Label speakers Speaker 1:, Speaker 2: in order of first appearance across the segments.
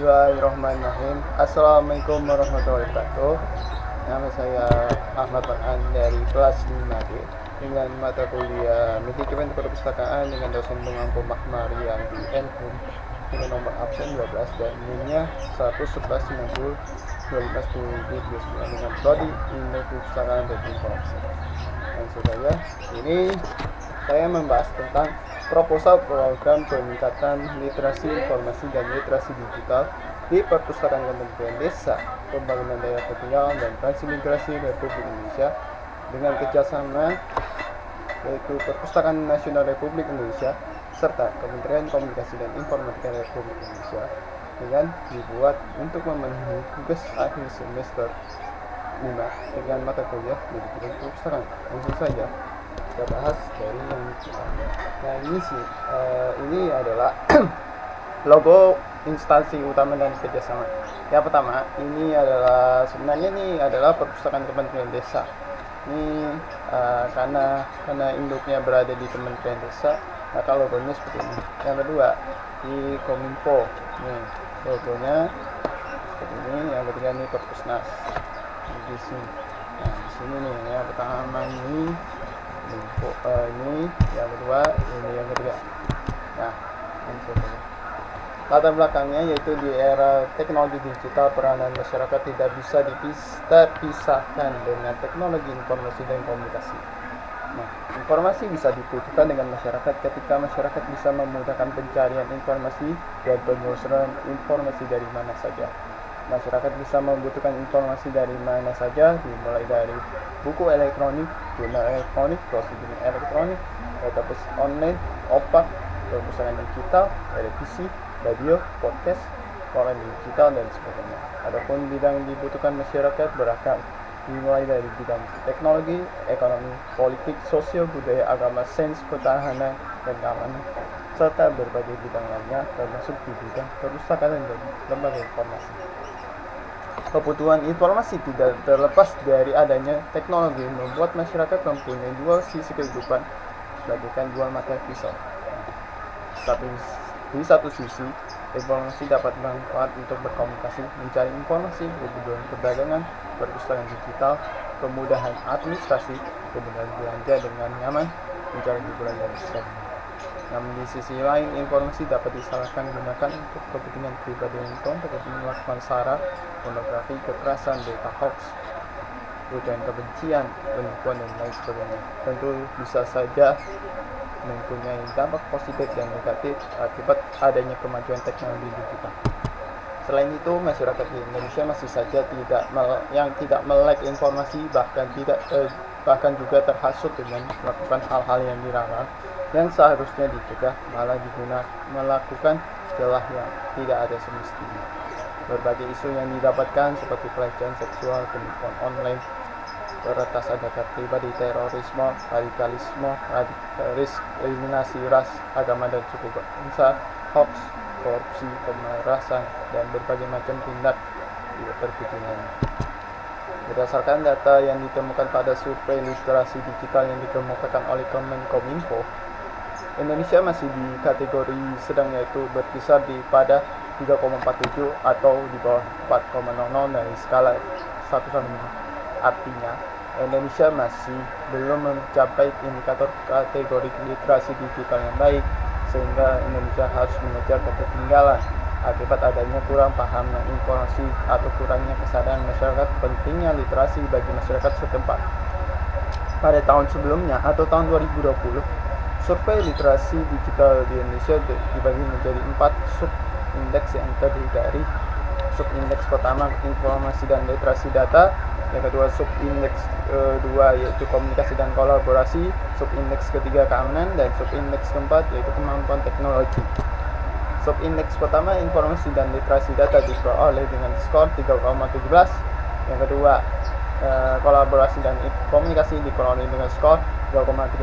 Speaker 1: Bismillahirrahmanirrahim. Assalamualaikum warahmatullahi wabarakatuh. Nama saya Ahmad Farhan dari kelas 5D dengan mata kuliah Manajemen Perpustakaan dengan dosen pengampu Mahmarian di NHUM dengan nomor absen 12 dan NIM-nya 11190 1210 dengan prodi Ilmu Perpustakaan dan Informasi. Langsung saja, ini saya membahas tentang proposal program peningkatan literasi informasi dan literasi digital di Perpustakaan Kementerian Desa, Pembangunan Daerah Tertinggal dan Transmigrasi Republik Indonesia dengan kerjasama yaitu Perpustakaan Nasional Republik Indonesia serta Kementerian Komunikasi dan Informatika Republik Indonesia dengan dibuat untuk memenuhi tugas akhir semester 5 dengan mata kuliah manajemen perpustakaan. Langsung saja kita bahas dari yang pertama. Nah ini adalah logo instansi utama dan kerjasama. Yang pertama ini adalah sebenarnya ini adalah Perpustakaan Kementerian Desa. Ini karena induknya berada di Kementerian Desa, maka logonya seperti ini. Yang kedua di Kominfo, nih logonya seperti ini. Yang ketiga ini Perpusnas di sini. Nah di sini nih yang pertama ini info ini, yang kedua ini, yang ketiga. Nah latar belakangnya yaitu di era teknologi digital, peranan masyarakat tidak bisa dipisahkan dengan teknologi informasi dan komunikasi. Nah, informasi bisa dibutuhkan dengan masyarakat ketika masyarakat bisa memudahkan pencarian informasi dan penelusuran informasi dari mana saja. Masyarakat bisa membutuhkan informasi dari mana saja, dimulai dari buku elektronik, jurnal elektronik, prosedur elektronik, database online, opak, perpustakaan digital, televisi, radio, podcast, koran digital, dan sebagainya. Adapun bidang dibutuhkan masyarakat beragam, dimulai dari bidang teknologi, ekonomi, politik, sosial, budaya, agama, sains, pertahanan, dan keamanan, serta berbagai bidang lainnya termasuk di bidang perpustakaan dan lembaga informasi. Kebutuhan informasi tidak terlepas dari adanya teknologi membuat masyarakat mempunyai dua sisi kehidupan bagaikan dua mata pisau. Tapi di satu sisi, informasi dapat bermanfaat untuk berkomunikasi, mencari informasi, kebutuhan perdagangan, perpustakaan digital, kemudahan administrasi, kemudahan belanja dengan nyaman, mencari hiburan dan sebagainya. Namun di sisi lain, informasi dapat disalahkan gunakan untuk kepentingan pribadi yang seperti melakukan sara, pornografi, kekerasan, berita hoax, ujaran kebencian, penipuan, dan lain sebagainya. Tentu bisa saja mempunyai dampak positif dan negatif akibat adanya kemajuan teknologi digital. Selain itu, masyarakat di Indonesia masih saja tidak melek informasi, bahkan juga terhasut dengan melakukan hal-hal yang dilarang yang seharusnya dicegah, malah melakukan celah yang tidak ada semestinya. Berbagai isu yang didapatkan seperti pelecehan seksual, penipuan online, peretasan data pribadi, terorisme, radikalisme, diskriminasi ras, agama dan suku bangsa, hoax, korupsi, pemerasan, dan berbagai macam tindak terpuji lainnya. Berdasarkan data yang ditemukan pada survei literasi digital yang dikemukakan oleh Kemenkominfo, Indonesia masih di kategori sedang, yaitu berkisar pada 3,47 atau di bawah 4,00 dari skala 1 sampai 5. Artinya, Indonesia masih belum mencapai indikator kategori literasi digital yang baik, sehingga Indonesia harus mengejar ketertinggalan akibat adanya kurang paham informasi atau kurangnya kesadaran masyarakat pentingnya literasi bagi masyarakat setempat. Pada tahun sebelumnya atau tahun 2020, survei literasi digital di Indonesia dibagi menjadi 4 sub-indeks yang terdiri dari sub-indeks pertama informasi dan literasi data, yang kedua sub-indeks kedua yaitu komunikasi dan kolaborasi, sub-indeks ketiga keamanan, dan sub-indeks keempat yaitu kemampuan teknologi. Sub-indeks pertama informasi dan literasi data diperoleh dengan skor 3,17, yang kedua kolaborasi dan komunikasi diperoleh dengan skor 2,38,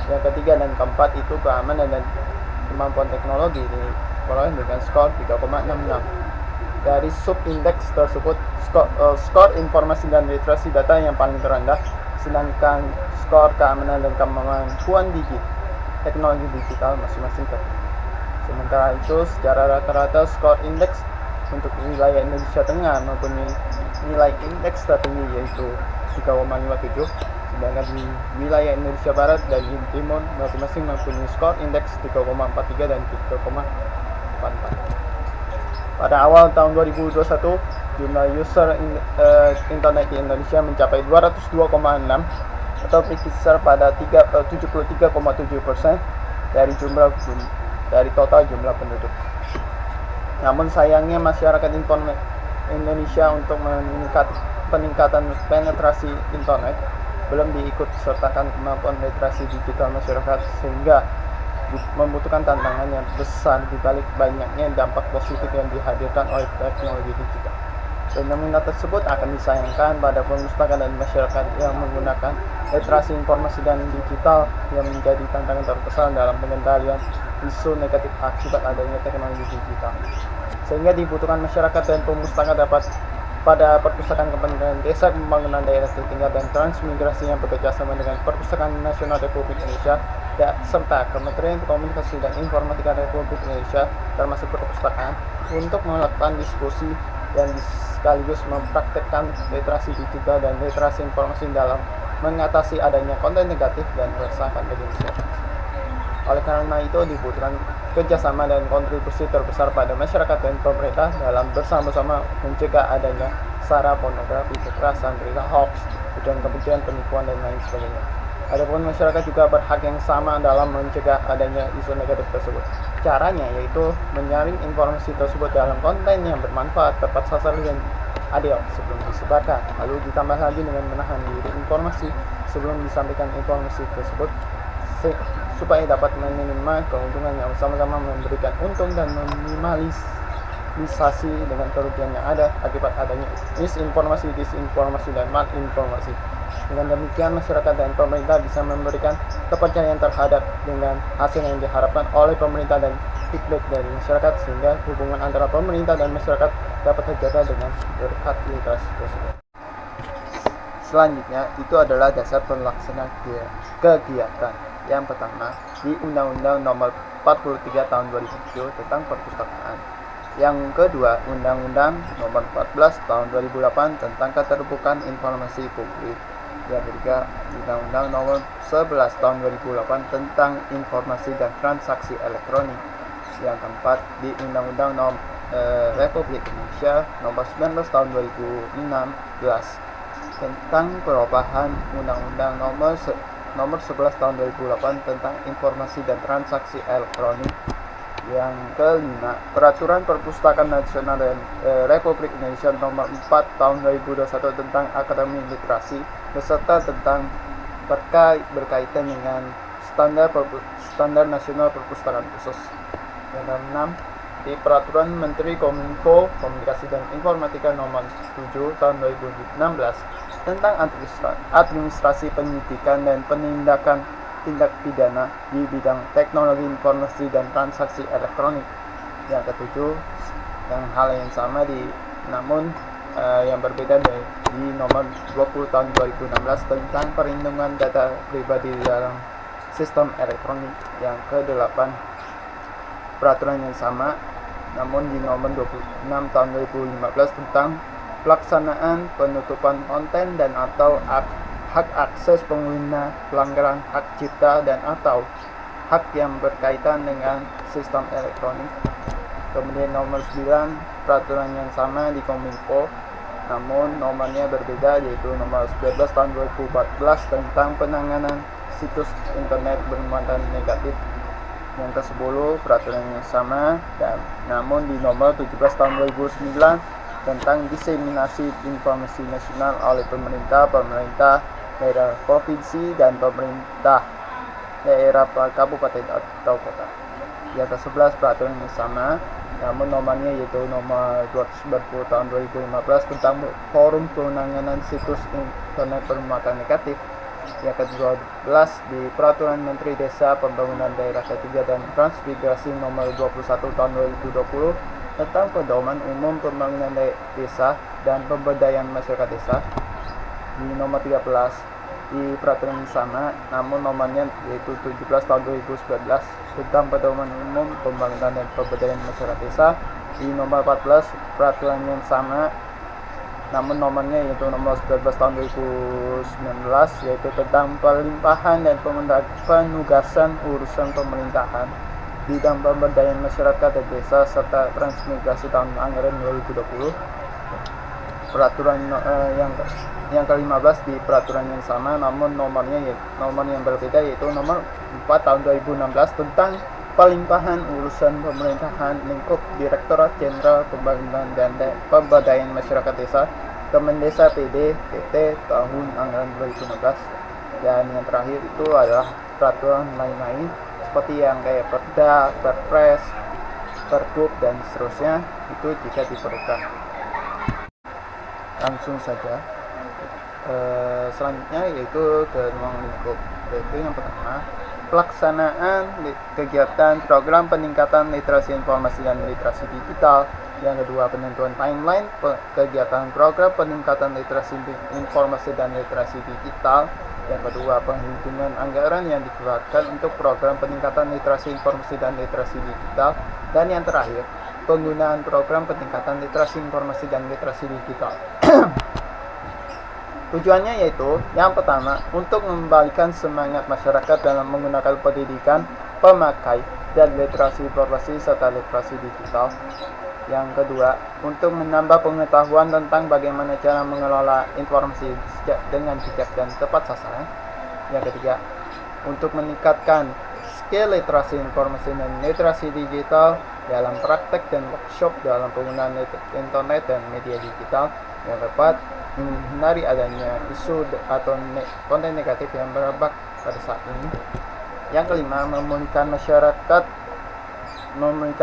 Speaker 1: yang ketiga dan keempat itu keamanan dan kemampuan teknologi diperoleh dengan skor 3,66. Dari sub-indeks tersebut, skor informasi dan literasi data yang paling terendah, sedangkan skor keamanan dan kemampuan teknologi digital masing-masing tertinggi. Sementara itu, secara rata-rata skor indeks untuk wilayah Indonesia Tengah mempunyai nilai indeks tertinggi yaitu 3,57, sedangkan di wilayah Indonesia Barat dan Timur masing-masing mempunyai skor indeks 3,43 dan 3,44. Pada awal tahun 2021, jumlah user internet di Indonesia mencapai 202,6 atau berkisar pada 73,7% dari total jumlah penduduk. Namun sayangnya masyarakat Indonesia untuk peningkatan penetrasi internet belum diikut sertakan kemampuan literasi digital masyarakat, sehingga membutuhkan tantangan yang besar di balik banyaknya dampak positif yang dihadirkan oleh teknologi digital. Fenomena tersebut akan disayangkan pada perpustakaan dan masyarakat yang menggunakan literasi informasi dan digital yang menjadi tantangan terbesar dalam pengendalian isu negatif akibat adanya teknologi digital. Sehingga dibutuhkan masyarakat dan perpustakaan dapat pada Perpustakaan Kementerian Desa Pembangunan Daerah Tertinggal dan Transmigrasi yang bekerja sama dengan Perpustakaan Nasional Republik Indonesia serta Kementerian Komunikasi dan Informatika Republik Indonesia termasuk perpustakaan untuk melakukan diskusi dan sekaligus mempraktekkan literasi digital dan literasi informasi dalam mengatasi adanya konten negatif dan meresahkan bagi masyarakat. Oleh karena itu dibutuhkan kerjasama dan kontribusi terbesar pada masyarakat dan pemerintah dalam bersama-sama mencegah adanya sara pornografi, kekerasan, berita hoax, dan kebencian, penipuan, dan lain sebagainya. Adapun masyarakat juga berhak yang sama dalam mencegah adanya isu negatif tersebut. Caranya yaitu menyaring informasi tersebut dalam konten yang bermanfaat, tepat sasaran, dan adil sebelum disebarkan. Lalu ditambah lagi dengan menahan diri informasi sebelum disampaikan informasi tersebut supaya dapat menerima keuntungan yang sama-sama memberikan untung dan meminimalisasi dengan kerugian yang ada akibat adanya misinformasi, disinformasi, dan malinformasi. Dengan demikian, masyarakat dan pemerintah bisa memberikan kepercayaan terhadap dengan hasil yang diharapkan oleh pemerintah dan feedback dari masyarakat, sehingga hubungan antara pemerintah dan masyarakat dapat terjaga dengan berkat literasi tersebut. Selanjutnya, itu adalah dasar pelaksanaan kegiatan. Yang pertama, di Undang-Undang Nomor 43 Tahun 2007 tentang Perpustakaan. Yang kedua, Undang-Undang Nomor 14 Tahun 2008 tentang Keterbukaan Informasi Publik. Yang ketiga, Undang-Undang Nomor 11 Tahun 2008 tentang Informasi dan Transaksi Elektronik. Yang keempat, di Undang-Undang Republik Indonesia Nomor 19 Tahun 2016 tentang perubahan Undang-Undang Nomor 11 Tahun 2008 tentang Informasi dan Transaksi Elektronik. Yang kelima, Peraturan Perpustakaan Nasional dan Republik Indonesia Nomor 4 Tahun 2021 tentang Akademi Literasi beserta tentang berkaitan dengan standar nasional perpustakaan khusus. Yang keenam, di Peraturan Menteri Kominfo, Komunikasi dan Informatika Nomor 7 Tahun 2016 tentang administrasi penyidikan dan penindakan tindak pidana di bidang teknologi informasi dan transaksi elektronik. Yang ketujuh, yang hal yang sama namun yang berbeda di nomor 20 tahun 2016 tentang perlindungan data pribadi dalam sistem elektronik. Yang ke-8, peraturan yang sama namun di nomor 26 tahun 2015 tentang pelaksanaan penutupan konten dan atau hak akses pengguna, pelanggaran hak cipta dan atau hak yang berkaitan dengan sistem elektronik. Kemudian nomor 9, peraturan yang sama di Kominfo namun nomornya berbeda yaitu nomor 19 tahun 2014 tentang penanganan situs internet bermuatan negatif. Yang ke-10, peraturan yang sama dan namun di nomor 17 tahun 2009 tentang diseminasi informasi nasional oleh pemerintah daerah provinsi dan pemerintah daerah kabupaten atau kota. Yang ke-11, peraturan yang sama namun nomornya yaitu nomor 290 tahun 2015 tentang forum penanganan situs internet bermuatan negatif. Yang ke-12, di Peraturan Menteri Desa Pembangunan Daerah Ketiga dan Transmigrasi Nomor 21 Tahun 2020 tentang Pedoman Umum Pembangunan Desa dan Pemberdayaan Masyarakat Desa. Di nomor 13, di peraturan yang sama, namun nomornya yaitu 17 tahun 2019 tentang pedoman umum pembangunan dan pemberdayaan masyarakat desa. Di nomor 14 peraturan yang sama, namun nomornya yaitu nomor 19 tahun 2019 yaitu tentang pelimpahan dan penugasan urusan pemerintahan bidang pemberdayaan masyarakat dan desa serta transmigrasi tahun anggaran 2020. Peraturan yang ke-15 di peraturan yang sama, namun nomor yang berbeda yaitu nomor 4 tahun 2016 tentang pelimpahan urusan pemerintahan lingkup Direktorat Jenderal Pembangunan dan Pemberdayaan Masyarakat Desa Kemendesa PD PT tahun anggaran 2016. Dan yang terakhir itu adalah peraturan lain-lain seperti yang kayak Perda, Perpres, Pergub dan seterusnya itu jika diperlukan. Langsung saja selanjutnya yaitu ke ruang lingkup, yaitu yang pertama pelaksanaan kegiatan program peningkatan literasi informasi dan literasi digital. Yang kedua penentuan timeline kegiatan program peningkatan literasi informasi dan literasi digital. Yang kedua penghitungan anggaran yang dikeluarkan untuk program peningkatan literasi informasi dan literasi digital. Dan yang terakhir penggunaan program peningkatan literasi informasi dan literasi digital. Tujuannya yaitu yang pertama untuk mengembalikan semangat masyarakat dalam menggunakan pendidikan, pemakai, dan literasi informasi serta literasi digital. Yang kedua untuk menambah pengetahuan tentang bagaimana cara mengelola informasi dengan bijak dan tepat sasaran. Yang ketiga untuk meningkatkan skill literasi informasi dan literasi digital dalam praktek dan workshop dalam penggunaan internet dan media digital. Yang keempat menghindari adanya isu atau konten negatif yang merebak pada saat ini. Yang kelima memulihkan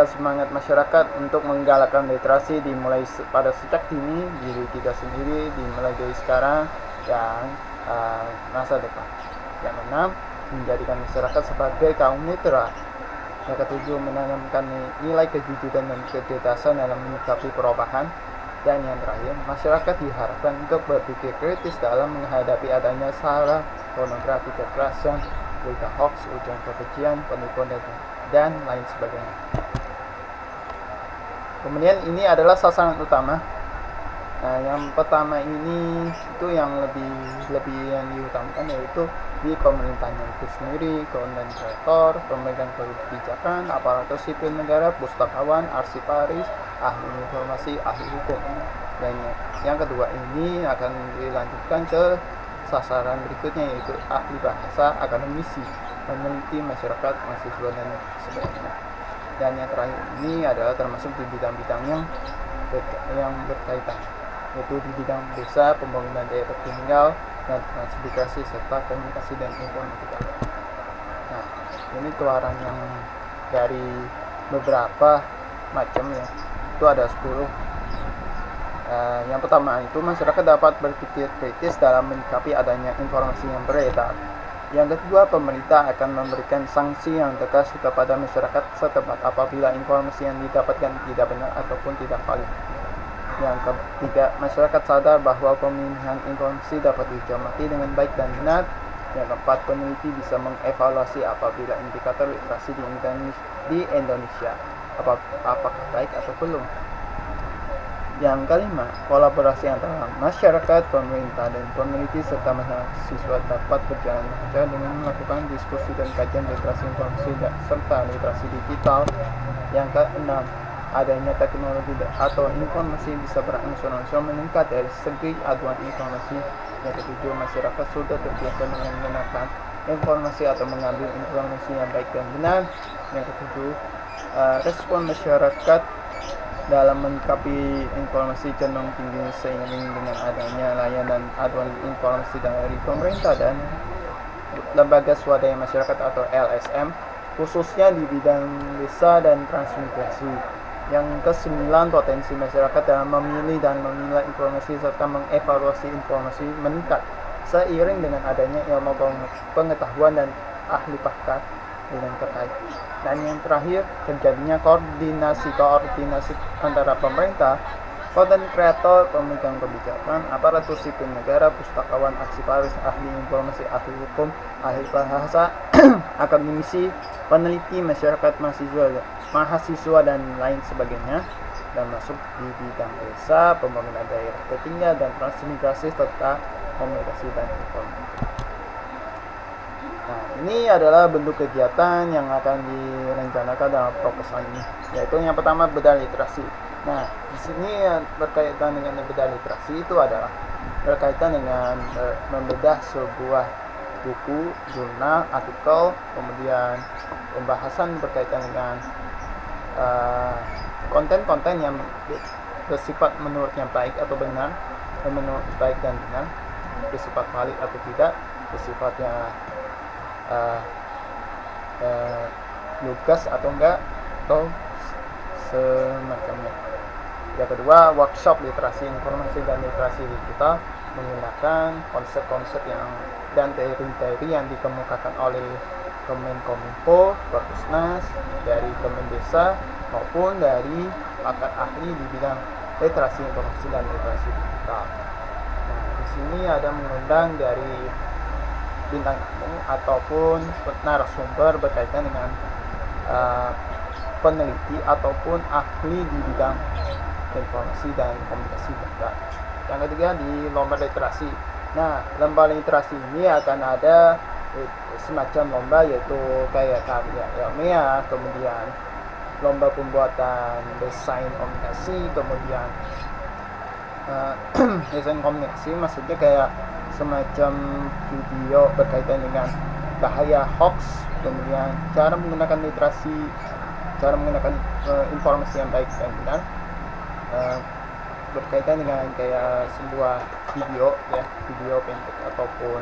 Speaker 1: semangat masyarakat untuk menggalakkan literasi dimulai pada sejak dini diri kita sendiri, dimulai dari sekarang dan masa depan. Yang keenam menjadikan masyarakat sebagai kaum netral. Yang ketujuh menanamkan nilai kejujuran dan kecerdasan dalam menyikapi perubahan. Dan yang terakhir masyarakat diharapkan untuk berpikir kritis dalam menghadapi adanya sara, pornografi, kekerasan, berita hoax, ujaran kebencian, penipuan dan lain sebagainya. Kemudian ini adalah sasaran utama. Nah, yang pertama ini itu yang lebih yang diutamakan yaitu di pemerintahnya itu sendiri, konten kreator, pemegang kebijakan, aparatur sipil negara, pustakawan, arsiparis, ahli informasi, ahli hukum. Dan yang kedua ini akan dilanjutkan ke sasaran berikutnya yaitu ahli bahasa, akademisi, peneliti, masyarakat, mahasiswa dan sebagainya. Dan yang terakhir ini adalah termasuk di bidang-bidang yang berkaitan, yaitu di bidang desa, pembangunan daerah tertinggal, dan transmigrasi serta komunikasi dan informatika. Nah, ini keluaran yang dari beberapa macam ya, itu ada 10. Yang pertama itu masyarakat dapat berpikir kritis dalam menyikapi adanya informasi yang beredar. Yang kedua, pemerintah akan memberikan sanksi yang tegas kepada masyarakat setempat apabila informasi yang didapatkan tidak benar ataupun tidak valid. Yang ketiga, masyarakat sadar bahwa pemilihan informasi dapat dicermati dengan baik dan benar. Yang keempat, peneliti bisa mengevaluasi apabila indikator literasi di Indonesia apakah baik atau belum. Yang kelima, kolaborasi antara masyarakat, pemerintah, dan peneliti serta mahasiswa dapat berjalan lancar dengan melakukan diskusi dan kajian literasi informasi serta literasi digital. Yang keenam, adanya teknologi atau informasi bisa berangsur-angsur meningkat dari segi aduan informasi. Yang ketujuh, masyarakat sudah terbiasa dengan menggunakan informasi atau mengambil informasi yang baik dan benar. Yang ketujuh, respon masyarakat dalam menyikapi informasi cenderung tinggi seiring dengan adanya layanan aduan informasi dari pemerintah dan lembaga swadaya masyarakat atau LSM, khususnya di bidang desa dan transmigrasi. Yang ke-9, potensi masyarakat dalam memilih dan menilai informasi serta mengevaluasi informasi meningkat seiring dengan adanya ilmu pengetahuan dan ahli pakar dengan terkait. Dan yang terakhir, terjadinya koordinasi antara pemerintah, konten kreator, pemegang kebijakan, aparatur sipil negara, pustakawan, arsiparis, ahli informasi, ahli hukum, ahli bahasa, akademisi, peneliti, masyarakat, mahasiswa dan lain sebagainya, dan masuk di bidang desa, pembangunan daerah tertinggal, dan transmigrasi serta komunikasi dan informasi. Nah, ini adalah bentuk kegiatan yang akan direncanakan dalam proposal ini, yaitu yang pertama bedah literasi. Nah, di sini berkaitan dengan bedah literasi itu adalah berkaitan dengan membedah sebuah buku, jurnal, artikel, kemudian pembahasan berkaitan dengan konten-konten yang bersifat menurutnya baik atau benar, menurut baik dan benar, bersifat valid atau tidak, bersifatnya lugas atau enggak, atau semacamnya. Yang kedua, workshop literasi informasi dan literasi digital menggunakan konsep-konsep dan teori-teori yang dikemukakan oleh Kemenkominfo, Perpusnas, dari Kemendesa maupun dari pakar ahli di bidang literasi informasi dan literasi digital. Nah, di sini ada mengundang dari bintang tamu ataupun narasumber berkaitan dengan peneliti ataupun ahli di bidang informasi dan komunikasi data. Yang ketiga, di lomba literasi. Nah, lomba literasi ini akan ada semacam lomba, yaitu kayak karya ilmiah, kemudian lomba pembuatan desain komunikasi, kemudian desain komunikasi maksudnya kayak semacam video berkaitan dengan bahaya hoax, kemudian cara menggunakan literasi, cara menggunakan informasi yang baik dan benar, berkaitan dengan kayak sebuah video pendek ataupun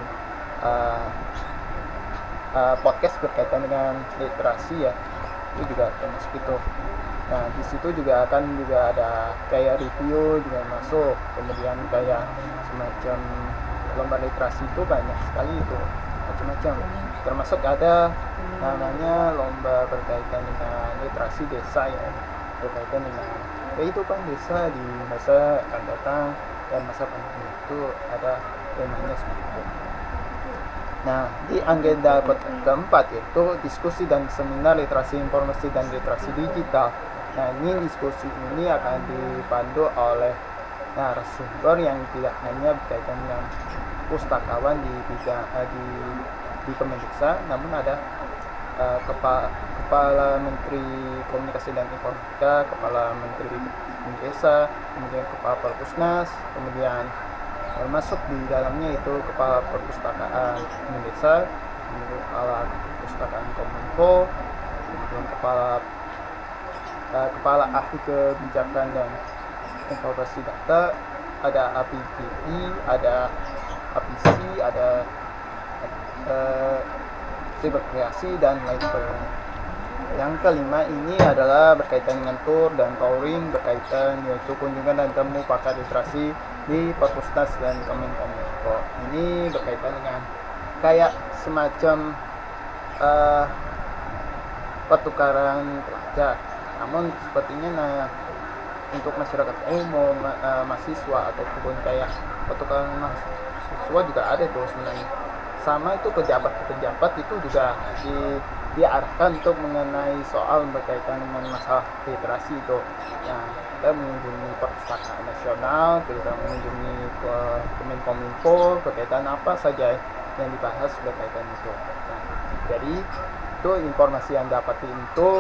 Speaker 1: podcast berkaitan dengan literasi ya, itu juga termasuk itu. Nah, di situ juga akan ada kayak review juga masuk, kemudian kayak semacam lomba literasi itu banyak sekali itu macam-macam, termasuk ada namanya lomba berkaitan dengan literasi desa ya, berkaitan dengan kehidupan desa di masa akan datang dan masa pandemi, itu ada temanya seperti itu. Nah, di agenda keempat yaitu diskusi dan seminar literasi informasi dan literasi digital. Nah, ini diskusi ini akan dipandu oleh narasumber yang tidak hanya berkaitan dengan pustakawan di bidang di Kemendesa, namun ada Kepala Menteri Komunikasi dan Informatika, Kepala Menteri Desa, kemudian Kepala Perpusnas, kemudian termasuk di dalamnya itu Kepala Perpustakaan Desa, kemudian Kepala Perpustakaan Kominfo, kemudian Kepala Ahli Kebijakan dan Informasi Data, ada APPI, ada APC, ada Cyberkreasi dan lain sebagainya. Yang kelima ini adalah berkaitan dengan tour dan touring, berkaitan yaitu kunjungan dan temu pakar literasi di Perpusnas dan Kemenkominfo. Ini berkaitan dengan kayak semacam pertukaran pelajar, namun sepertinya untuk masyarakat umum, mahasiswa ataupun kayak pertukaran mahasiswa juga ada tuh sebenarnya. Sama itu pejabat itu juga diarahkan untuk mengenai soal berkaitan dengan masalah literasi itu. Nah, kita mengunjungi Perpustakaan Nasional, kita mengunjungi Kemenkominfo berkaitan apa saja yang dibahas berkaitan itu. Nah, jadi itu informasi yang dapat itu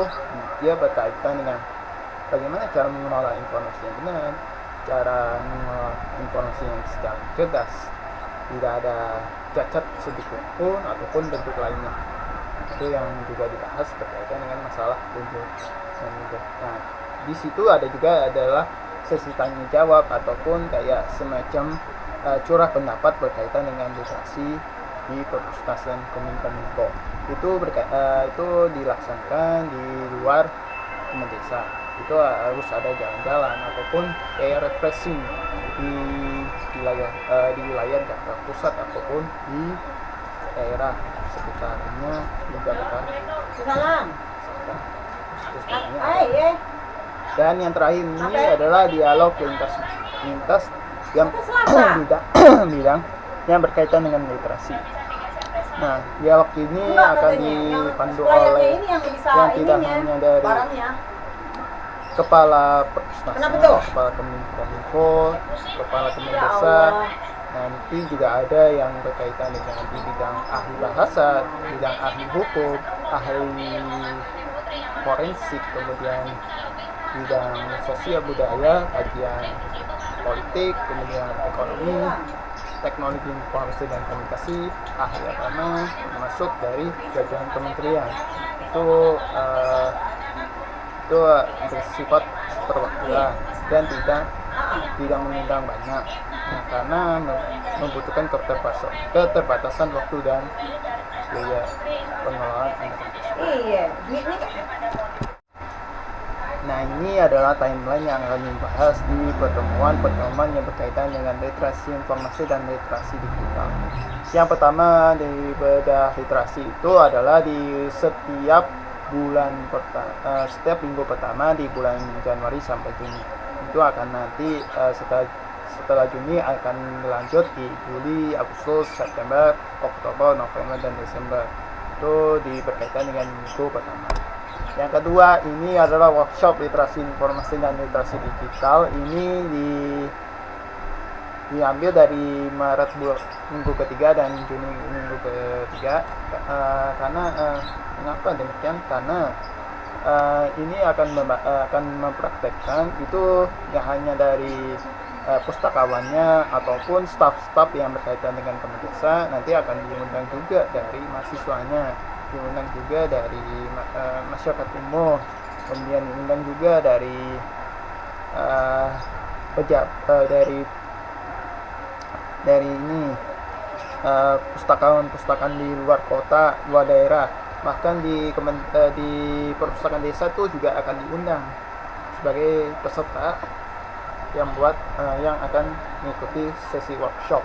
Speaker 1: dia berkaitan dengan bagaimana cara mengelola informasi yang benar, cara mengelola informasi yang secara cerdas, tidak ada cacat sedikit pun ataupun bentuk lainnya. Itu yang juga dibahas berkaitan dengan masalah kunjungan. Nah, di situ ada juga adalah sesi tanya jawab ataupun kayak semacam curah pendapat berkaitan dengan literasi di Perpusnas dan Kominfo. Itu dilaksanakan di luar desa. Itu harus ada jalan-jalan ataupun kayak refreshing di wilayah Jakarta Pusat ataupun di daerah sekitarnya di Jakarta.
Speaker 2: Salam.
Speaker 1: Dan yang terakhir ini adalah dialog lintas yang bidang yang berkaitan dengan literasi. Nah, dialog ini akan dipandu oleh yang tidak hanya dari kepala Perpustakaan, kepala Kominfo, kepala Kemendesa. Nanti juga ada yang berkaitan dengan di bidang ahli bahasa, bidang ahli hukum, ahli forensik, kemudian bidang sosial budaya, kajian politik, kemudian ekonomi, teknologi informasi dan komunikasi, ahli agama, termasuk dari jajaran kementerian. Itu bersifat perwakilan dan tidak mengundang banyak, karena membutuhkan keterbatasan waktu dan biaya pengelolaan anggaran tersebut. Nah, ini adalah timeline yang akan dibahas di pertemuan yang berkaitan dengan literasi informasi dan literasi digital. Yang pertama di bedah literasi itu adalah di setiap minggu pertama di bulan Januari sampai Juni. Itu akan nanti setelah Juni akan lanjut di Juli, Agustus, September, Oktober, November, dan Desember. Itu berkaitan dengan minggu pertama. Yang kedua ini adalah workshop literasi informasi dan literasi digital. Ini diambil dari Maret minggu ketiga dan Juni minggu ketiga. Mengapa demikian? Karena ini akan mempraktekkan itu ya hanya dari pustakawannya ataupun staf-staf yang berkaitan dengan Kemendesa. Nanti akan diundang juga dari mahasiswanya, diundang juga dari masyarakat umum, kemudian diundang juga dari pustakawan di luar kota, luar daerah. Bahkan di perpustakaan desa tuh juga akan diundang sebagai peserta yang akan mengikuti sesi workshop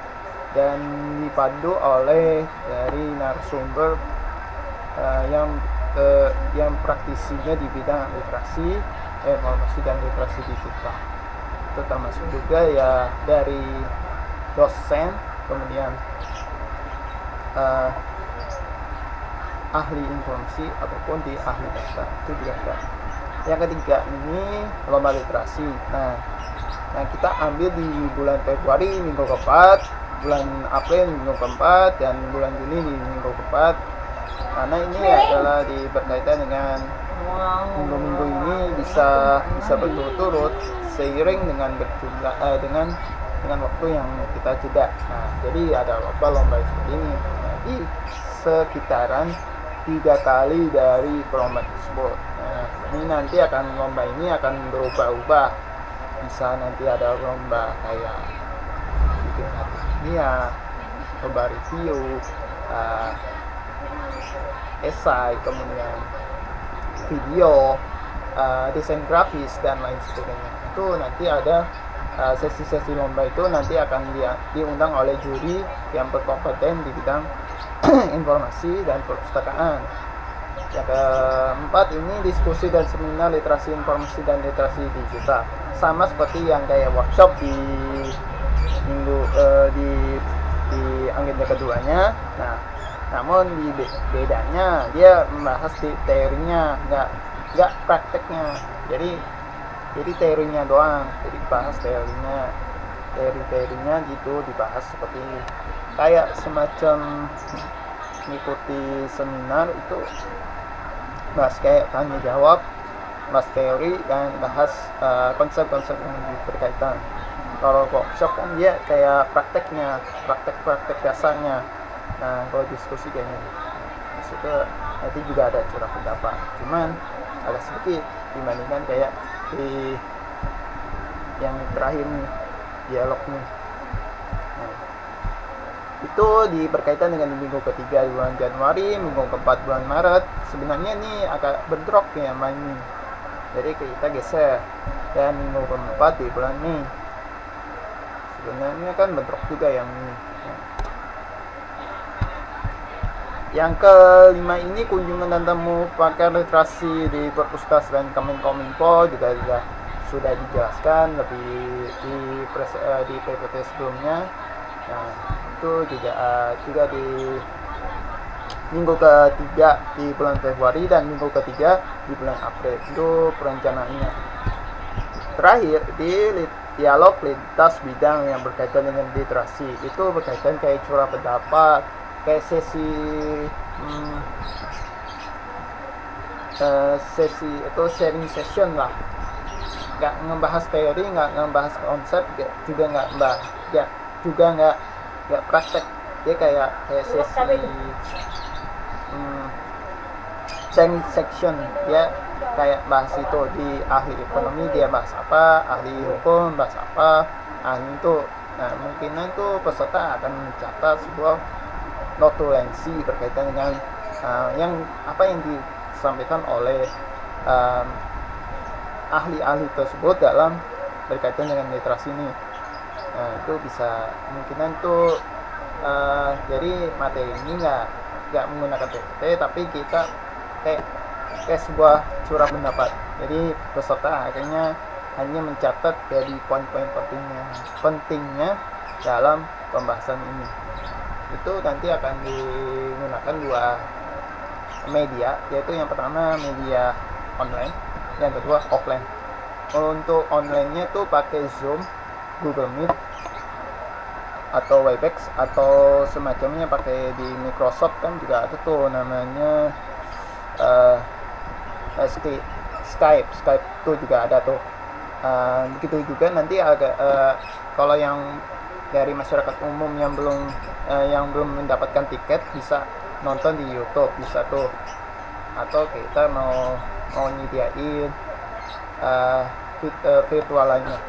Speaker 1: dan dipandu oleh dari narasumber yang praktisinya di bidang literasi informasi dan literasi digital. Itu termasuk juga ya dari dosen, kemudian ahli informasi ataupun di ahli data, itu juga ada. Yang ketiga ini lomba literasi. Nah kita ambil di bulan Februari minggu keempat, bulan April minggu keempat, dan bulan Juni di minggu keempat. Karena ini adalah berkaitan dengan minggu-minggu ini bisa berturut-turut seiring dengan berjumlah dengan waktu yang kita jeda. Nah, jadi ada lomba seperti ini. Jadi sekitaran 3 kali dari perlombaan tersebut. Nah, ini nanti lomba ini akan berubah-ubah. Bisa nanti ada lomba kayak bikin ilmiah, lomba review, esai, kemudian video, desain grafis, dan lain sebagainya. Itu nanti ada sesi-sesi lomba itu nanti akan diundang oleh juri yang berkompeten di bidang informasi dan perpustakaan. Yang keempat ini diskusi dan seminar literasi informasi dan literasi digital. Sama seperti yang kayak workshop di agenda keduanya. Nah, namun bedanya dia membahas di teorinya, nggak prakteknya. Jadi teorinya doang. Jadi bahas teorinya gitu, dibahas seperti kayak semacam mengikuti seminar itu, bahas kayak tanya jawab, bahas teori, dan bahas konsep-konsep yang berkaitan. Kalau workshop kan dia kayak praktek dasarnya. Nah, kalau diskusi kayaknya di situ nanti juga ada curah pendapat, cuman agak sedikit dibandingkan kayak di yang terakhir nih, dialog nih. Nah, itu berkaitan dengan minggu ketiga bulan Januari, minggu keempat bulan Maret. Sebenarnya ini agak berdrop ya main ini, jadi kita geser, dan minggu keempat di bulan Mei. Sebenarnya kan bentrok juga yang ini. Yang kelima ini kunjungan dan temu pakar literasi di Perpustas dan Kemenkominfo juga sudah dijelaskan lebih di PPT sebelumnya. Nah, itu juga di minggu ketiga di bulan Februari dan minggu ketiga di bulan April. Itu perencanaannya. Terakhir di dialog lintas bidang yang berkaitan dengan literasi, itu berkaitan kayak curah pendapat, kayak sesi itu sharing session lah, nggak ngebahas teori, nggak ngebahas konsep, nggak praktek. Dia kayak sesi sharing section, ya kayak bahas itu. Di ahli ekonomi dia bahas apa, ahli hukum bahas apa, ahli itu. Nah, mungkinan tuh peserta akan mencatat sebuah notulensi berkaitan dengan yang disampaikan oleh ahli-ahli tersebut dalam berkaitan dengan literasi ini. Nah, itu bisa kemungkinan tuh jadi materi ini nggak menggunakan PPT, tapi kita kayak sebuah curah pendapat. Jadi peserta akhirnya hanya mencatat dari poin-poin pentingnya dalam pembahasan ini. Itu nanti akan digunakan dua media, yaitu yang pertama media online, yang kedua offline. Untuk online-nya tuh pakai Zoom, Google Meet, atau Webex, atau semacamnya pakai di Microsoft kan juga ada tuh namanya Skype tuh juga ada tuh. Begitu juga nanti kalau yang dari masyarakat umum yang belum mendapatkan tiket bisa nonton di YouTube, bisa tuh. Atau kita mau nyediain virtual lainnya.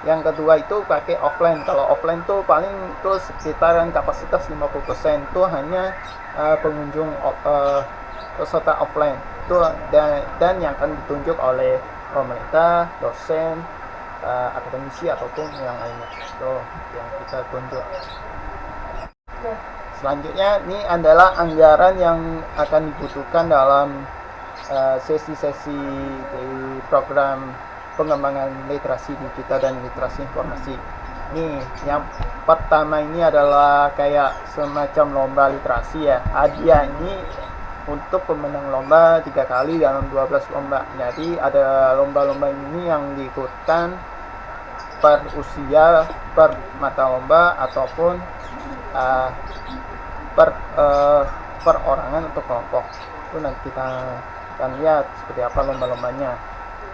Speaker 1: Yang kedua itu pakai offline. Kalau offline tuh paling tuh sekitaran kapasitas 50% tuh hanya pengunjung peserta offline tuh, dan yang akan ditunjuk oleh pemerintah, dosen, akademisi ataupun yang lainnya. Itu yang kita tunjuk. Selanjutnya ini adalah anggaran yang akan dibutuhkan dalam sesi-sesi dari program pengembangan literasi digital dan literasi informasi. Nih, yang pertama ini adalah kayak semacam lomba literasi ya. Hadiah ini untuk pemenang lomba 3 kali dalam 12 lomba. Jadi ada lomba-lomba ini yang diikutkan per usia, per mata lomba, ataupun per orangan untuk kelompok. Itu nanti kita akan lihat seperti apa lomba-lombanya.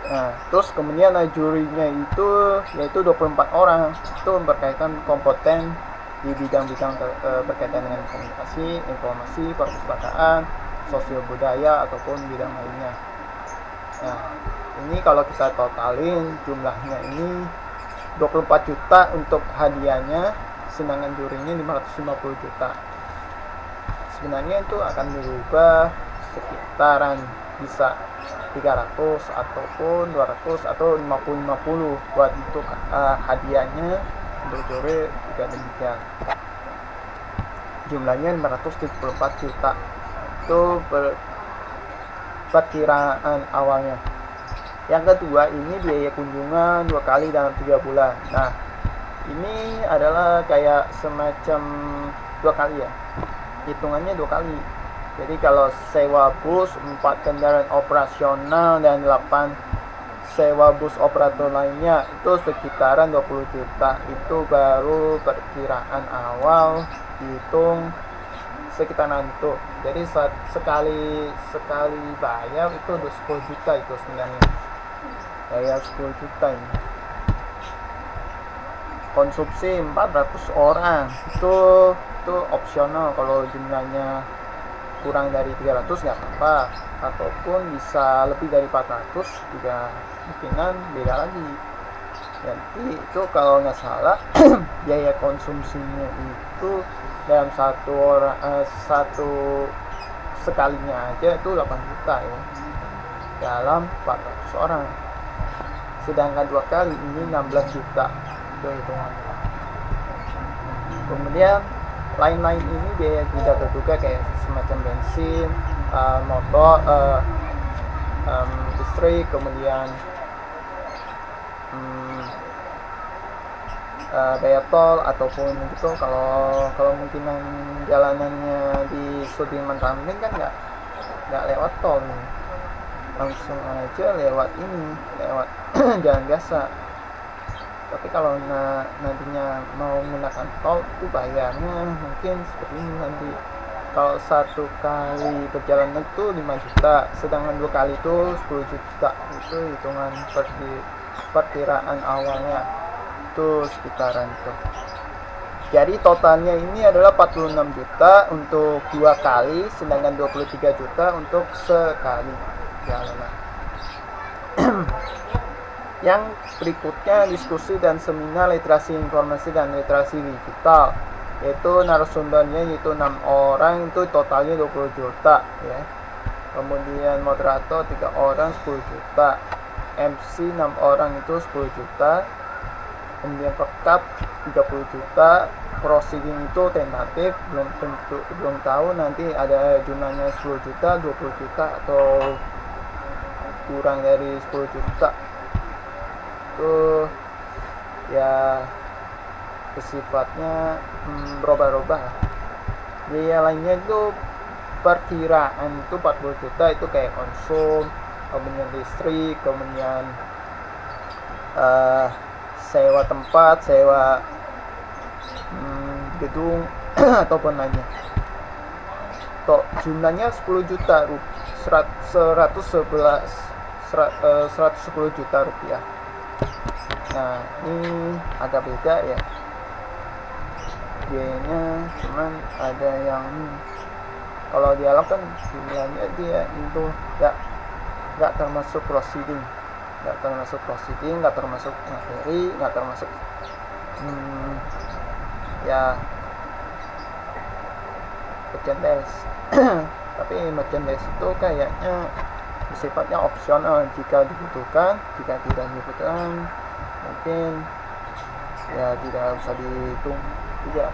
Speaker 1: Nah, terus kemudian jurinya itu yaitu 24 orang. Itu berkaitan kompeten di bidang-bidang berkaitan dengan komunikasi, informasi, perpustakaan, sosial budaya, ataupun bidang lainnya. Nah, ini kalau kita totalin jumlahnya ini 24 juta untuk hadiahnya, sedangkan jurinya 550 juta. Sebenarnya itu akan berubah sekitaran bisa 300 ataupun 200 atau 50-50 buat untuk hadiahnya. Untuk juri juga demikian. Jumlahnya 574 juta. Itu perkiraan awalnya. Yang kedua ini biaya kunjungan 2 kali dalam 3 bulan. Nah, ini adalah kayak semacam 2 kali ya, hitungannya 2 kali. Jadi kalau sewa bus 4 kendaraan operasional dan 8 sewa bus operator lainnya itu sekitaran 20 juta. Itu baru perkiraan awal, dihitung sekitaran itu. Jadi sekali bayar itu udah 10 juta itu sebenarnya. Bayar 10 juta ini. Konsumsi 400 orang itu opsional. Kalau jumlahnya kurang dari 300 nggak apa-apa, ataupun bisa lebih dari 400 juga mungkinan beda lagi. Jadi itu kalau nggak salah biaya konsumsinya itu dalam satu sekalinya aja itu 8 juta ya, dalam 400 orang. Sedangkan 2 kali ini 16 juta itu hitungannya. Kemudian lain-lain ini biaya tidak terduga kayak semacam bensin, motor, listrik, kemudian daya tol ataupun gitu. Kalau mungkinan jalanannya di Sudirman Tamrin kan nggak lewat tol nih, langsung aja lewat jalan biasa. Tapi kalau nantinya mau menggunakan tol itu bayarnya mungkin seperti ini nanti. Kalau 1 kali perjalanan itu 5 juta, sedangkan 2 kali itu 10 juta. Itu hitungan perkiraan awalnya itu sekitaran itu. Jadi totalnya ini adalah 46 juta untuk 2 kali, sedangkan 23 juta untuk sekali perjalanan. Yang berikutnya diskusi dan seminar literasi informasi dan literasi digital, yaitu narasumbernya yaitu 6 orang, itu totalnya 20 juta ya. Kemudian moderator 3 orang 10 juta, MC 6 orang itu 10 juta, kemudian rekap 30 juta, proceeding itu tentatif, belum tahu nanti ada jumlahnya 10 juta, 20 juta atau kurang dari 10 juta. Itu ya sifatnya berubah-ubah. Biaya lainnya itu perkiraan itu 40 juta, itu kayak konsum, kemudian listrik, kemudian sewa tempat, sewa gedung ataupun lainnya. Jumlahnya 10 juta, 110 juta rupiah. Nah, ini agak beda ya biayanya, cuman ada yang kalau dialog kan jumlahnya dia itu nggak termasuk proceeding, nggak termasuk materi, nggak termasuk ya merchandise. Tapi merchandise itu kayaknya sifatnya opsional, jika dibutuhkan, jika tidak dibutuhkan mungkin ya tidak usah dihitung juga.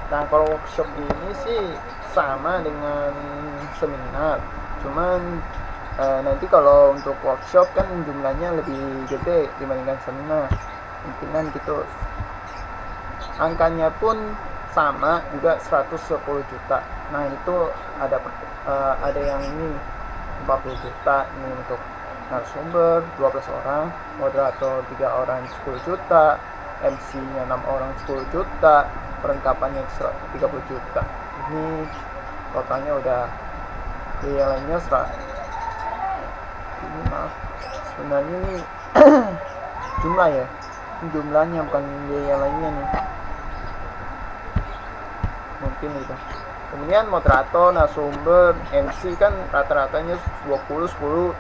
Speaker 1: Nah, kalau workshop ini sih sama dengan seminar, cuman nanti kalau untuk workshop kan jumlahnya lebih gede dibandingkan seminar, mungkinan gitu. Angkanya pun sama juga 110 juta. Nah, itu ada yang ini 40 juta ini untuk narasumber 12 orang, moderator 3 orang 10 juta, MC-nya 6 orang 10 juta, perlengkapannya 30 juta. Ini totalnya udah biaya lainnya ini maaf, sebenarnya ini jumlah ya, ini jumlahnya bukan biaya lainnya nih, mungkin itu. Kemudian moderator, narasumber, MC kan rata-ratanya 20, 10,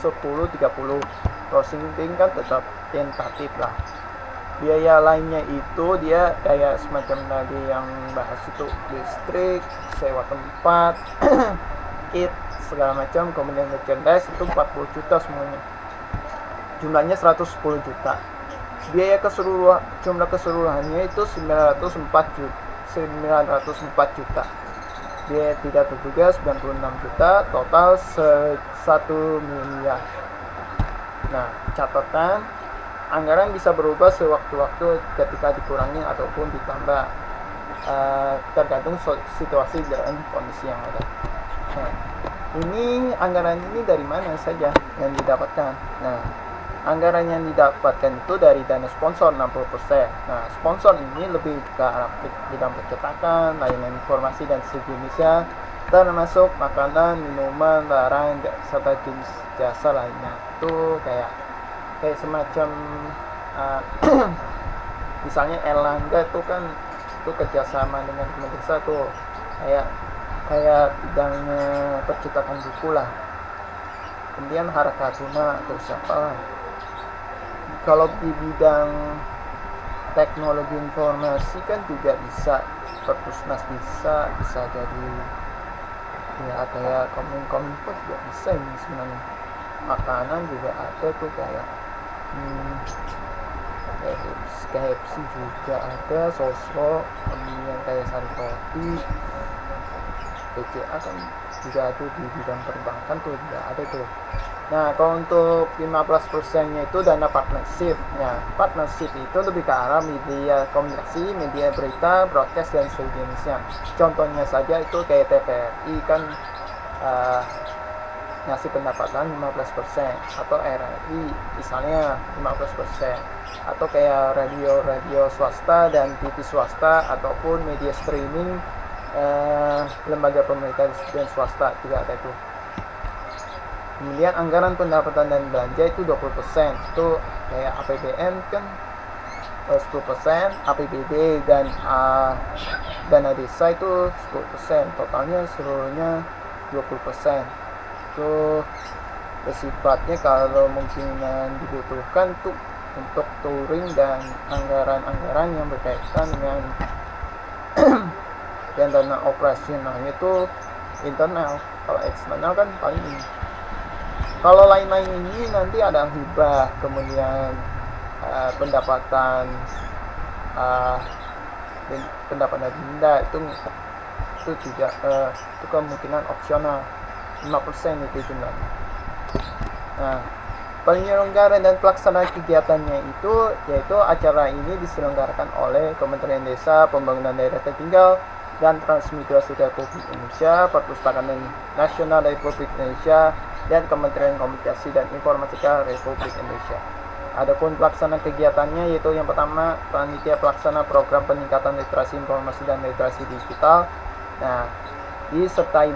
Speaker 1: 30. Proceeding kan tetap tentatif lah. Biaya lainnya itu dia kayak semacam tadi yang bahas itu, listrik, sewa tempat, kit, segala macam, kemudian merchandise itu 40 juta semuanya. Jumlahnya 110 juta. Biaya jumlah keseluruhannya itu 904 juta. Biaya tidak terduga 96 juta, total 1 miliar. Nah, catatan, anggaran bisa berubah sewaktu-waktu ketika dikurangi ataupun ditambah, tergantung situasi dan kondisi yang ada. Nah, ini anggaran ini dari mana saja yang didapatkan? Nah, anggaran yang didapatkan itu dari dana sponsor 60%. Nah, sponsor ini lebih ke arah bidang percetakan, layanan informasi dan sejenisnya, termasuk makanan, minuman, barang, serta jenis jasa lainnya. Itu kayak semacam misalnya Erlangga itu kan itu kerjasama dengan Kementerian tuh, kayak bidangnya percetakan buku lah. Kemudian Harakatuna atau siapa lah. Kalau di bidang teknologi informasi kan juga bisa, Perpusnas bisa jadi ya, kayak Kominfo juga bisa ini sebenarnya. Makanan juga ada tuh kayak KFC juga ada, Sosro, kemudian kayak Sari Roti. BCA kan juga ada di bidang perbankan tuh juga ada tuh. Nah, kalau untuk 15%-nya itu dana partnership. Nah, partnership itu lebih ke arah media komunikasi, media berita, broadcast, dan sejenisnya. Contohnya saja itu kayak TVRI kan ngasih pendapatan 15%, atau RRI misalnya 15%, atau kayak radio swasta dan TV swasta, ataupun media streaming lembaga pemerintah dan swasta juga ada itu. Kemudian anggaran pendapatan dan belanja itu 20%, itu kayak APBN kan 10%, APBD dan dana desa itu 10%, totalnya seluruhnya 20%. Itu bersifatnya kalau mungkin dibutuhkan tuh untuk touring dan anggaran-anggaran yang berkaitan dengan dan dana operasionalnya itu internal. Kalau eksternal kan paling ini. Kalau lain-lain ini nanti ada hibah, kemudian pendapatan denda itu tidak itu kemungkinan opsional 5% itu jumlahnya. Nah, penyelenggara dan pelaksana kegiatannya itu yaitu acara ini diselenggarakan oleh Kementerian Desa, Pembangunan Daerah Tertinggal, dan Transmigrasi Republik Indonesia, Perpustakaan Nasional Republik Indonesia, dan Kementerian Komunikasi dan Informatika Republik Indonesia. Adapun pelaksana kegiatannya yaitu yang pertama panitia pelaksana program peningkatan literasi informasi dan literasi digital. Nah, disertai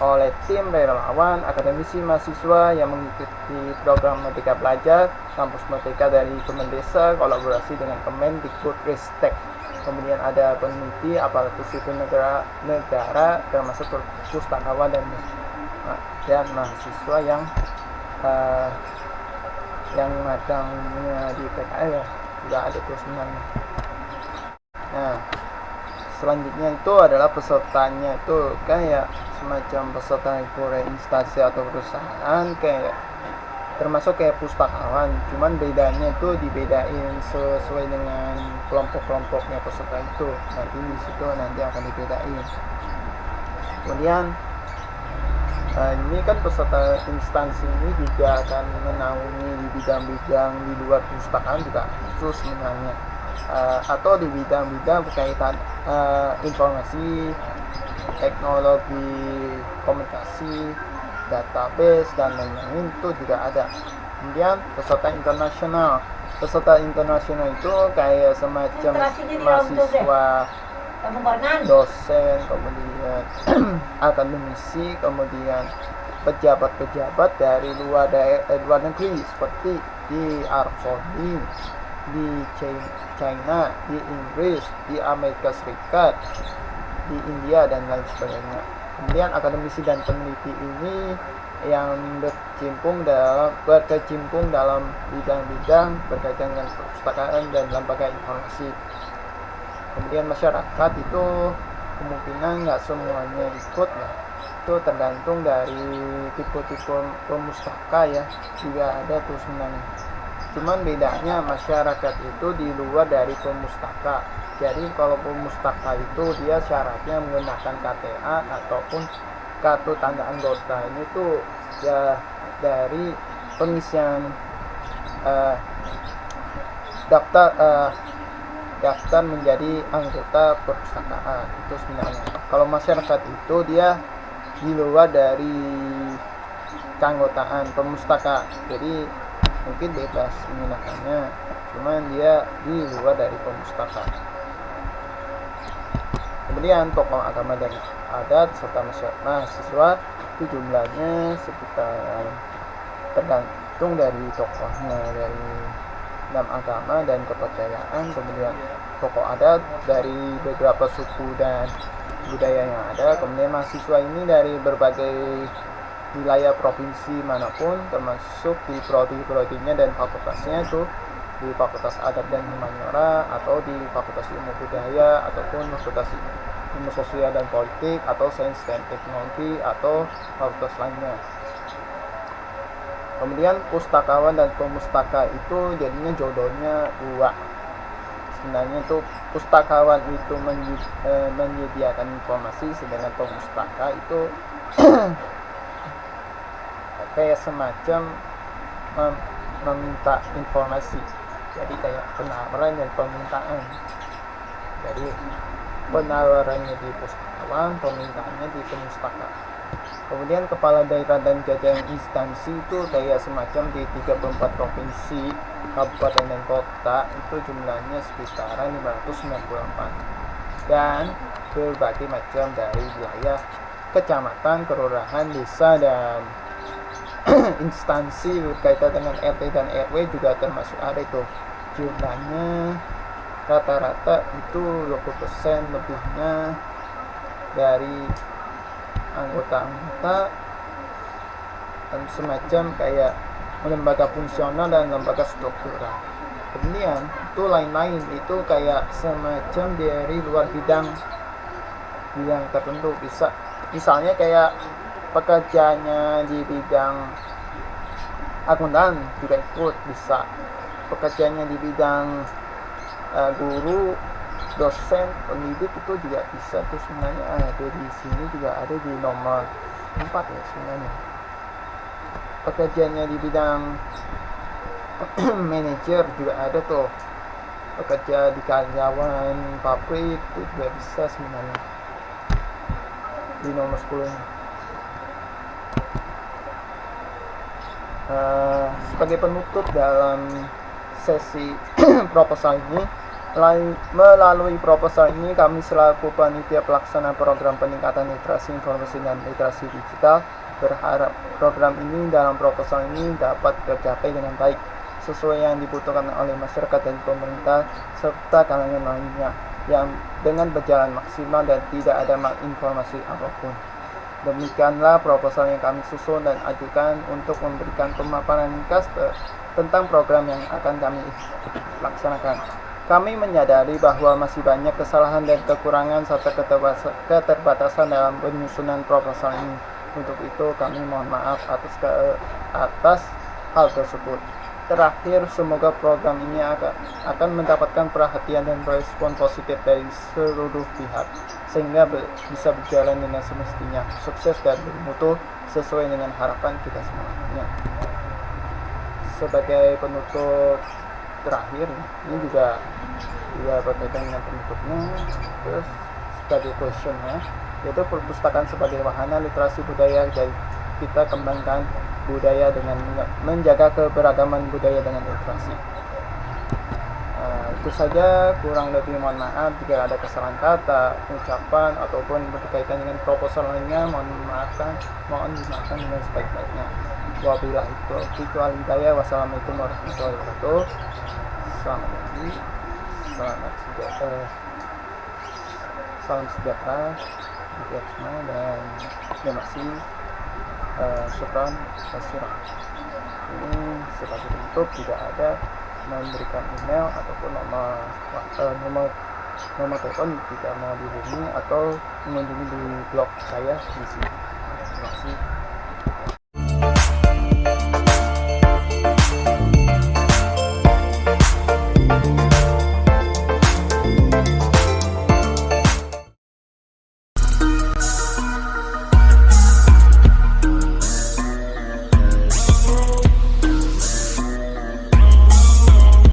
Speaker 1: oleh tim relawan, akademisi, mahasiswa yang mengikuti program Merdeka Belajar, Kampus Merdeka dari Kemendesa, kolaborasi dengan Kemendikbudristek. Kemudian ada peneliti, aparatur sipil negara termasuk pustakawan dan mahasiswa yang magangnya di PKL ya, juga ada tuh sebenarnya. Nah, selanjutnya itu adalah pesertanya itu kayak semacam peserta itu instansi atau perusahaan kayak termasuk kayak pustakawan, cuman bedanya itu dibedain sesuai dengan kelompok-kelompoknya peserta itu. Nanti di situ nanti akan dibedain. Kemudian ini kan peserta instansi ini juga akan menaungi di bidang-bidang di luar perpustakaan juga khusus sebenarnya, atau di bidang-bidang berkaitan informasi, teknologi komunikasi, database, dan lain-lain itu juga ada. Kemudian peserta internasional itu kayak semacam mahasiswa, dosen, kemudian akademisi, kemudian pejabat-pejabat dari luar negeri seperti di Arab Saudi, di China, di Inggris, di Amerika Serikat, di India, dan lain sebagainya. Kemudian akademisi dan peneliti ini yang berkecimpung dalam bidang-bidang berkaitan dengan perpustakaan dan lembaga informasi. Kemudian masyarakat itu kemungkinan nggak semuanya ikut ya, itu tergantung dari tipe-tipe pemustaka ya, juga ada tuh sebenarnya. Cuman bedanya masyarakat itu di luar dari pemustaka. Jadi kalau pemustaka itu dia syaratnya menggunakan KTA ataupun kartu tanda anggota. Ini tuh ya dari pengisian daftar menjadi anggota perpustakaan itu sebenarnya. Kalau masyarakat itu dia di luar dari keanggotaan pemustaka, jadi mungkin bebas menggunakannya, cuman dia di luar dari pemustaka. Kemudian tokoh agama dan adat serta mahasiswa itu jumlahnya sekitar tergantung dari tokohnya, dari dalam agama dan kepercayaan. Kemudian tokoh adat dari beberapa suku dan budaya yang ada. Kemudian mahasiswa ini dari berbagai wilayah provinsi manapun, termasuk di prodi-prodinya dan fakultasnya itu di Fakultas Adat dan Humaniora, atau di Fakultas Ilmu Budaya, ataupun Fakultas Ilmu Sosial dan Politik, atau Sains dan Teknologi, atau fakultas lainnya. Kemudian pustakawan dan pemustaka itu jadinya jodohnya dua. Sebenarnya itu pustakawan itu menyediakan informasi, sedangkan pemustaka itu kayak semacam meminta informasi. Jadi kayak penawaran dan permintaan. Jadi penawarannya di pustakawan, permintaannya di pemustaka. Kemudian kepala daerah dan jajaran instansi itu kayak semacam di 34 provinsi, kabupaten dan kota, itu jumlahnya sekitaran 594, dan berbagai macam dari wilayah, kecamatan, kelurahan, desa, dan instansi berkaitan dengan RT dan RW juga termasuk ada itu. Jumlahnya rata-rata itu 20% lebihnya dari anggota-anggota dan semacam kayak lembaga fungsional dan lembaga struktural. Kemudian itu lain-lain itu kayak semacam dari luar bidang tertentu, bisa misalnya kayak pekerjaannya di bidang akuntan juga ikut, bisa pekerjaannya di bidang guru, dosen, pendidik itu juga bisa. Terus sebenarnya ada di sini juga ada di nomor 4 ya sebenarnya. Pekerjaannya di bidang manajer juga ada tuh. Pekerja di karyawan pabrik itu juga bisa sebenarnya di nomor 10 nya. Sebagai penutup dalam sesi proposal ini, melalui proposal ini kami selaku panitia pelaksana program peningkatan literasi informasi dan literasi digital berharap program ini dalam proposal ini dapat tercapai dengan baik sesuai yang dibutuhkan oleh masyarakat dan pemerintah serta kalangan lainnya, yang dengan berjalan maksimal dan tidak ada malinformasi apapun. Demikianlah proposal yang kami susun dan ajukan untuk memberikan pemaparan ringkas tentang program yang akan kami laksanakan. Kami menyadari bahwa masih banyak kesalahan dan kekurangan serta keterbatasan dalam penyusunan proposal ini. Untuk itu kami mohon maaf atas hal tersebut. Terakhir, semoga program ini akan mendapatkan perhatian dan respon positif dari seluruh pihak, sehingga bisa berjalan dengan semestinya, sukses dan bermutu sesuai dengan harapan kita semuanya. Sebagai penutup terakhir, ini juga berkaitan dengan penutupnya, terus sebagai questionnya, yaitu perpustakaan sebagai wahana literasi budaya. Jadi kita kembangkan budaya dengan menjaga keberagaman budaya dengan literasi. Itu saja, kurang lebih mohon maaf jika ada kesalahan kata, ucapan ataupun berkaitan dengan proposal lainnya, mohon dimaafkan dengan sebaik-baiknya. Wabillahi taufiq wal hidayah. Wassalamualaikum warahmatullahi wabarakatuh. Selamat pagi, salam sejahtera bagi semua, dan terima kasih. Syukran kasiran. Ini sebagai bentuk tidak ada memberikan email ataupun nomor telepon jika mau dihubungi atau mengunjungi di blog saya di sini. Terima kasih.